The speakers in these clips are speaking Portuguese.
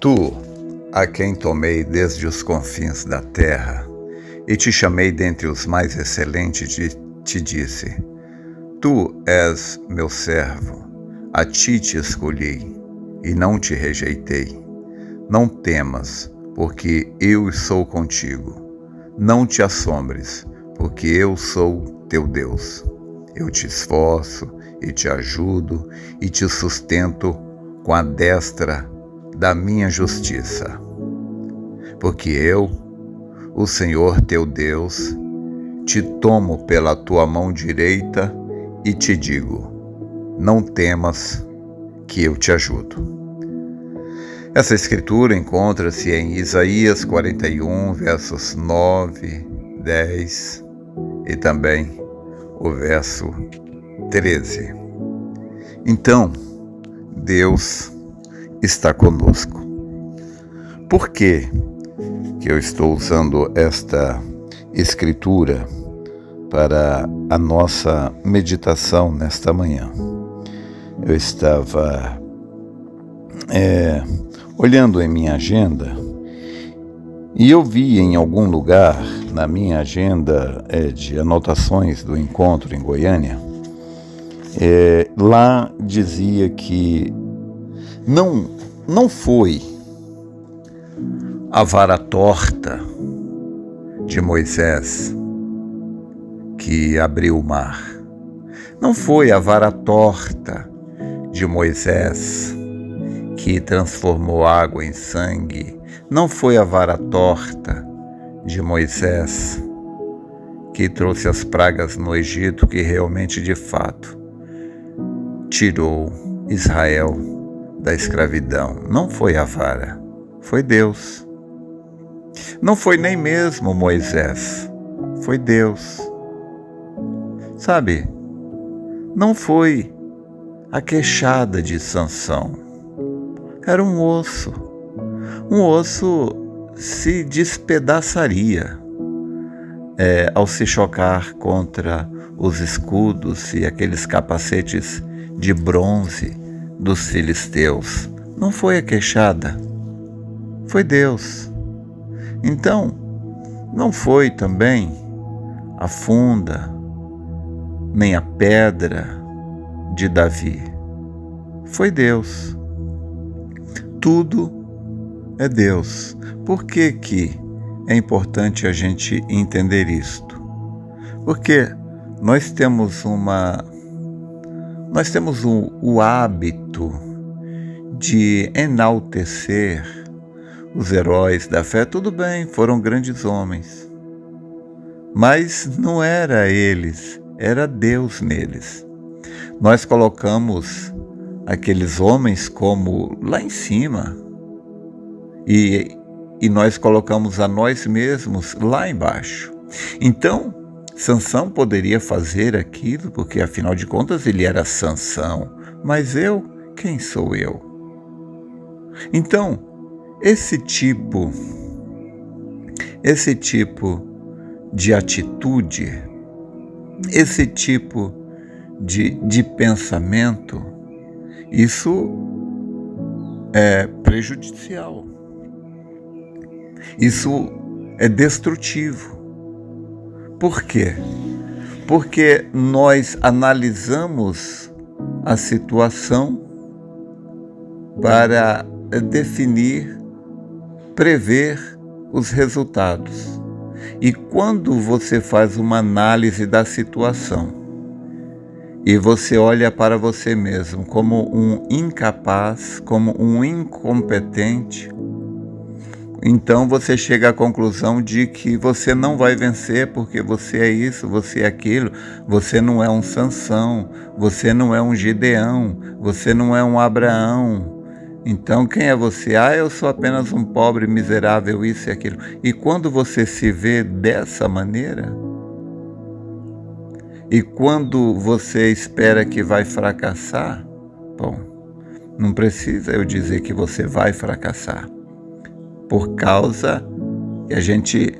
Tu, a quem tomei desde os confins da terra, e te chamei dentre os mais excelentes, te disse: Tu és meu servo, a ti te escolhi, e não te rejeitei. Não temas, porque eu sou contigo. Não te assombres, porque eu sou teu Deus. Eu te esforço e te ajudo e te sustento com a destra da minha justiça. Porque eu, o Senhor teu Deus, te tomo pela tua mão direita e te digo: não temas, que eu te ajudo. Essa escritura encontra-se em Isaías 41, versos 9, 10 e também o verso 13. Então, Deus está conosco. Por que eu estou usando esta escritura para a nossa meditação nesta manhã? Eu estava olhando em minha agenda e eu vi em algum lugar na minha agenda de anotações do encontro em Goiânia, lá dizia que não foi a vara torta de Moisés que abriu o mar. Não foi a vara torta de Moisés que transformou água em sangue. Não foi a vara torta de Moisés que trouxe as pragas no Egito, que realmente, de fato, tirou Israel da escravidão. Não foi a vara, foi Deus. Não foi nem mesmo Moisés, foi Deus. Sabe, não foi a queixada de Sansão. Era um osso se despedaçaria ao se chocar contra os escudos e aqueles capacetes de bronze dos filisteus. Não foi a queixada, foi Deus. Então, não foi também a funda, nem a pedra de Davi. Foi Deus. Tudo é Deus. Por que é importante a gente entender isto? Porque nós temos o hábito de enaltecer os heróis da fé. Tudo bem, foram grandes homens, mas não era eles, era Deus neles. Nós colocamos aqueles homens como lá em cima e nós colocamos a nós mesmos lá embaixo. Então, Sansão poderia fazer aquilo porque, afinal de contas, ele era Sansão. Mas eu, quem sou eu? Então, esse tipo de atitude, esse tipo de pensamento, isso é prejudicial. Isso é destrutivo. Por quê? Porque nós analisamos a situação para definir, prever os resultados. E quando você faz uma análise da situação e você olha para você mesmo como um incapaz, como um incompetente, então você chega à conclusão de que você não vai vencer porque você é isso, você é aquilo, você não é um Sansão, você não é um Gideão, você não é um Abraão. Então quem é você? Eu sou apenas um pobre, miserável, isso e aquilo. E quando você se vê dessa maneira, e quando você espera que vai fracassar, bom, não precisa eu dizer que você vai fracassar. Por causa que a gente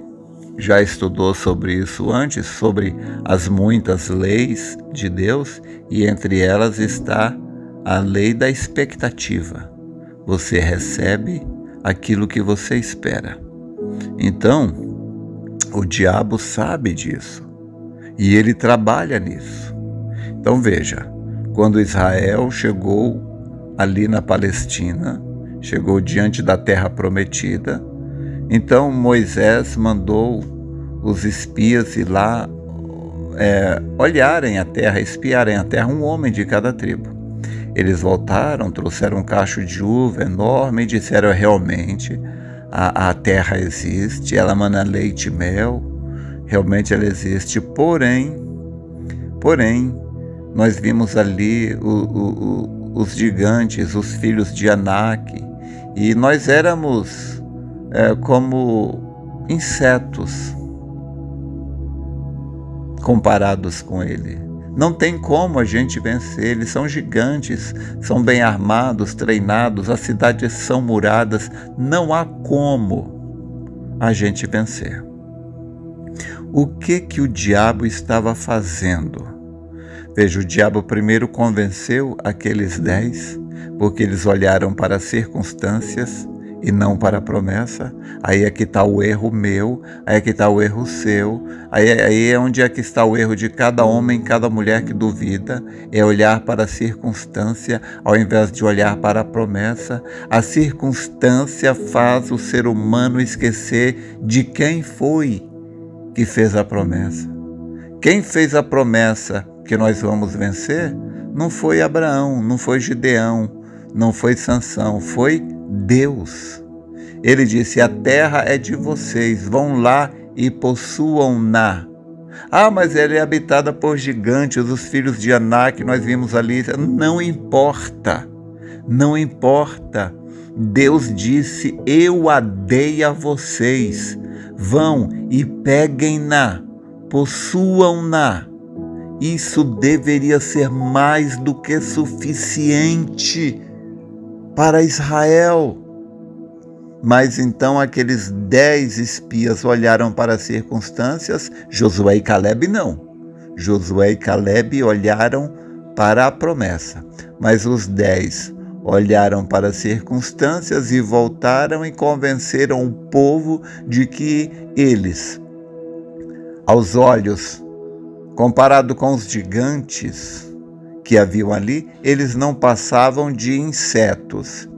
já estudou sobre isso antes, sobre as muitas leis de Deus, e entre elas está a lei da expectativa. Você recebe aquilo que você espera. Então, o diabo sabe disso e ele trabalha nisso. Então veja, quando Israel chegou ali na Palestina, chegou diante da terra prometida, então Moisés mandou os espias ir lá olharem a terra, espiarem a terra, um homem de cada tribo. Eles voltaram, trouxeram um cacho de uva enorme e disseram: realmente a terra existe, ela mana leite e mel, realmente ela existe, porém, nós vimos ali os gigantes, os filhos de Anak, e nós éramos como insetos comparados com ele. Não tem como a gente vencer, eles são gigantes, são bem armados, treinados, as cidades são muradas, não há como a gente vencer. O que o diabo estava fazendo? Veja, o diabo primeiro convenceu aqueles 10, porque eles olharam para as circunstâncias e não para a promessa. Aí é que está o erro meu, aí é que está o erro seu, aí é onde é que está o erro de cada homem, cada mulher que duvida, é olhar para a circunstância ao invés de olhar para a promessa. A circunstância faz o ser humano esquecer de quem foi que fez a promessa. Quem fez a promessa que nós vamos vencer não foi Abraão, não foi Gideão, não foi Sansão, foi Deus. Ele disse: a terra é de vocês, vão lá e possuam-na. Ah, mas ela é habitada por gigantes, os filhos de Anak, nós vimos ali. Não importa, não importa. Deus disse: eu a dei a vocês, vão e peguem-na, possuam-na. Isso deveria ser mais do que suficiente para Israel. Mas então aqueles 10 espias olharam para as circunstâncias, Josué e Calebe não. Josué e Calebe olharam para a promessa, mas os 10 olharam para as circunstâncias e voltaram e convenceram o povo de que eles, aos olhos, comparado com os gigantes que haviam ali, eles não passavam de insetos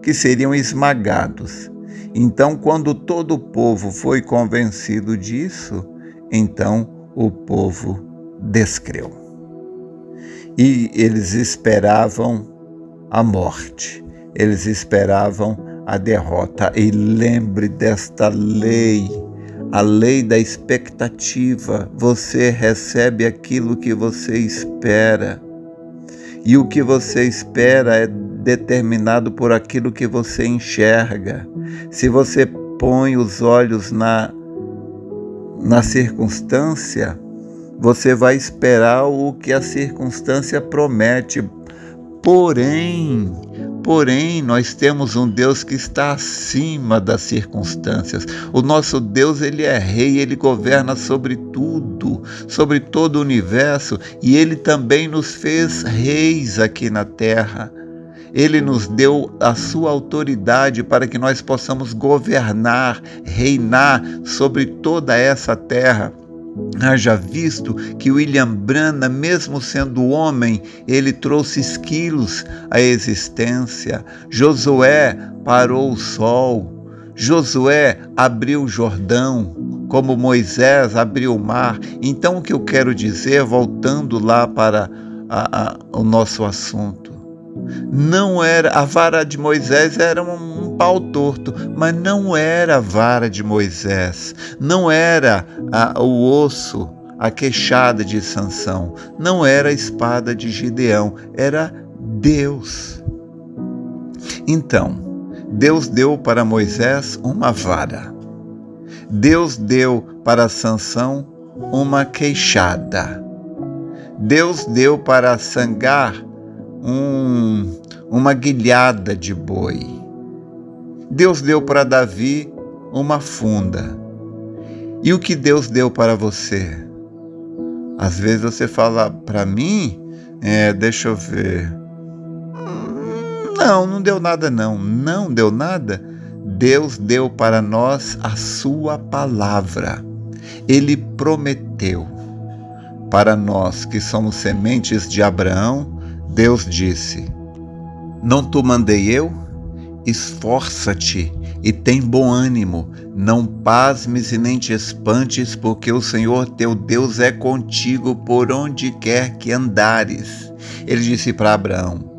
que seriam esmagados. Então, quando todo o povo foi convencido disso, então o povo descreu. E eles esperavam a morte, eles esperavam a derrota. E lembre desta lei, a lei da expectativa. Você recebe aquilo que você espera. E o que você espera é determinado por aquilo que você enxerga. Se você põe os olhos na circunstância, você vai esperar o que a circunstância promete. Porém, nós temos um Deus que está acima das circunstâncias. O nosso Deus, ele é rei, ele governa sobre tudo, sobre todo o universo, e ele também nos fez reis aqui na terra. Ele nos deu a sua autoridade para que nós possamos governar, reinar sobre toda essa terra. Haja visto que William Branham, mesmo sendo homem, ele trouxe esquilos à existência. Josué parou o sol. Josué abriu o Jordão, como Moisés abriu o mar. Então, o que eu quero dizer, voltando lá para o nosso assunto, não era a vara de Moisés, era um pau torto, mas não era a vara de Moisés, não era o osso, a queixada de Sansão, não era a espada de Gideão, era Deus. Então, Deus deu para Moisés uma vara, Deus deu para Sansão uma queixada, Deus deu para Sangar uma guilhada de boi. Deus deu para Davi uma funda. E o que Deus deu para você? Às vezes você fala para mim, deixa eu ver. Não deu nada não. Não deu nada. Deus deu para nós a sua palavra. Ele prometeu para nós que somos sementes de Abraão. Deus disse: não te mandei eu? Esforça-te e tem bom ânimo, não pasmes e nem te espantes, porque o Senhor teu Deus é contigo por onde quer que andares. Ele disse para Abraão: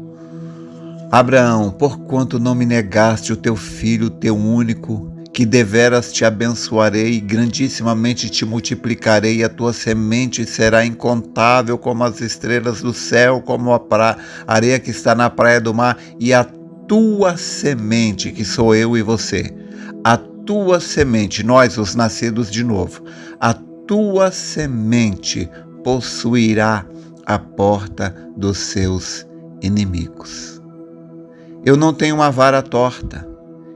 Abraão, porquanto não me negaste o teu filho, o teu único, que deveras te abençoarei, grandissimamente te multiplicarei, e a tua semente será incontável como as estrelas do céu, como a areia que está na praia do mar, e a tua semente, que sou eu e você, a tua semente, nós os nascidos de novo, a tua semente possuirá a porta dos seus inimigos. Eu não tenho uma vara torta,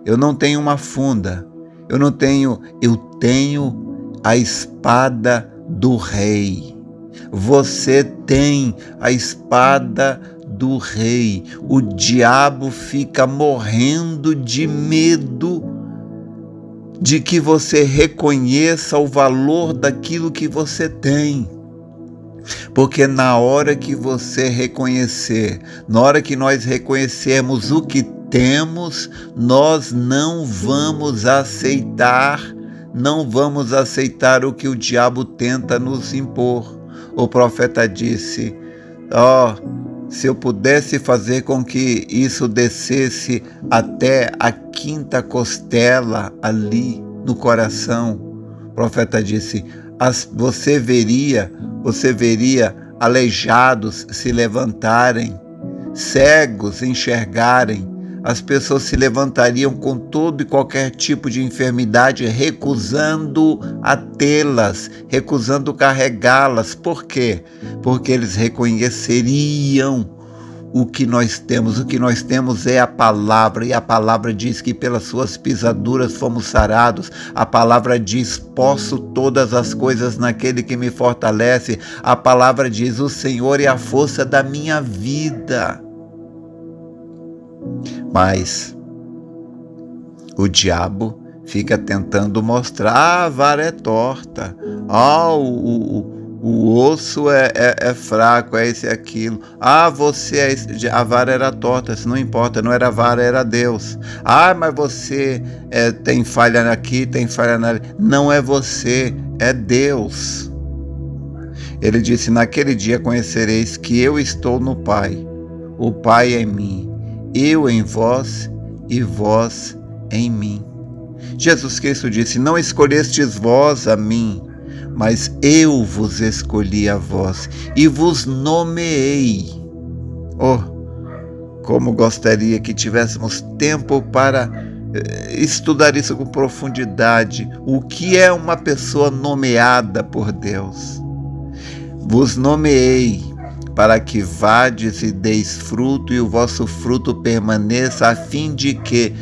eu não tenho uma funda, eu tenho a espada do rei. Você tem a espada do rei. O diabo fica morrendo de medo de que você reconheça o valor daquilo que você tem. Porque na hora que você reconhecer, na hora que nós reconhecermos o que temos, nós não vamos aceitar o que o diabo tenta nos impor. O profeta disse: se eu pudesse fazer com que isso descesse até a quinta costela ali no coração, o profeta disse, você veria aleijados se levantarem, cegos enxergarem, as pessoas se levantariam com todo e qualquer tipo de enfermidade, recusando a tê-las, recusando carregá-las. Por quê? Porque eles reconheceriam o que nós temos. O que nós temos é a palavra, e a palavra diz que pelas suas pisaduras fomos sarados. A palavra diz: posso todas as coisas naquele que me fortalece. A palavra diz: o Senhor é a força da minha vida. Mas o diabo fica tentando mostrar: a vara é torta, o osso é fraco, é esse e aquilo. A vara era torta, isso não importa, não era a vara, era Deus. Mas você tem falha aqui, tem falha ali. Não é você, é Deus. Ele disse: naquele dia conhecereis que eu estou no Pai, o Pai em mim, eu em vós e vós em mim. Jesus Cristo disse: não escolhestes vós a mim, mas eu vos escolhi a vós e vos nomeei. Como gostaria que tivéssemos tempo para estudar isso com profundidade. O que é uma pessoa nomeada por Deus? Vos nomeei para que vades e deis fruto, e o vosso fruto permaneça, a fim de que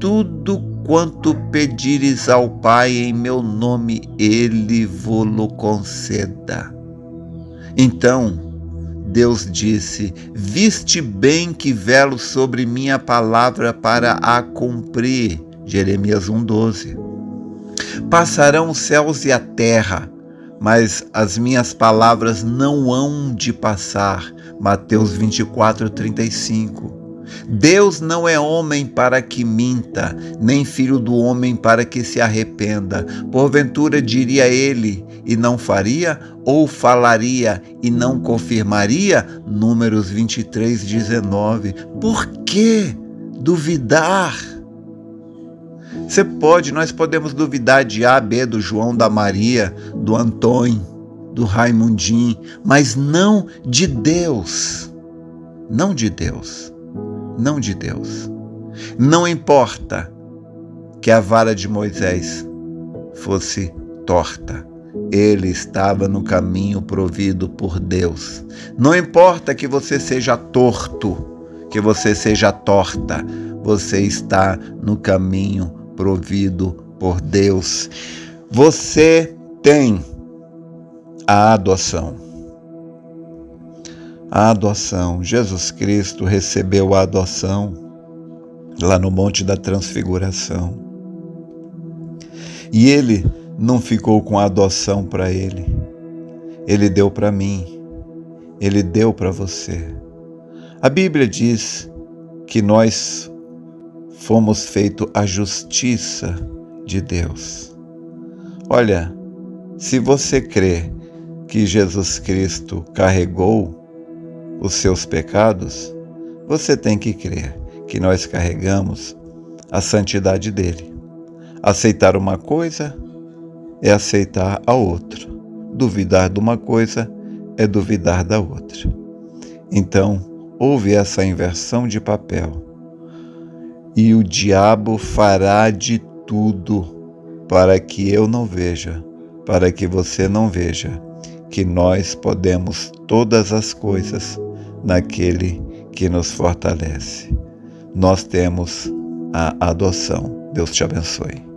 tudo quanto pedires ao Pai em meu nome, Ele vos conceda. Então Deus disse: viste bem que velo sobre minha palavra para a cumprir. Jeremias 1:12. Passarão os céus e a terra, mas as minhas palavras não hão de passar. Mateus 24:35. Deus não é homem para que minta, nem filho do homem para que se arrependa. Porventura diria ele e não faria, ou falaria e não confirmaria? Números 23:19. Por que duvidar? Nós podemos duvidar de A, B, do João, da Maria, do Antônio, do Raimundinho, mas não de Deus. Não de Deus. Não de Deus. Não importa que a vara de Moisés fosse torta. Ele estava no caminho provido por Deus. Não importa que você seja torto, que você seja torta, você está no caminho provido por Deus. Você tem a adoção. A adoção. Jesus Cristo recebeu a adoção lá no Monte da Transfiguração. E Ele não ficou com a adoção para Ele. Ele deu para mim. Ele deu para você. A Bíblia diz que nós fomos feitos a justiça de Deus. Olha, se você crê que Jesus Cristo carregou os seus pecados, você tem que crer que nós carregamos a santidade dele. Aceitar uma coisa é aceitar a outra. Duvidar de uma coisa é duvidar da outra. Então, houve essa inversão de papel. E o diabo fará de tudo para que eu não veja, para que você não veja, que nós podemos todas as coisas naquele que nos fortalece. Nós temos a adoção. Deus te abençoe.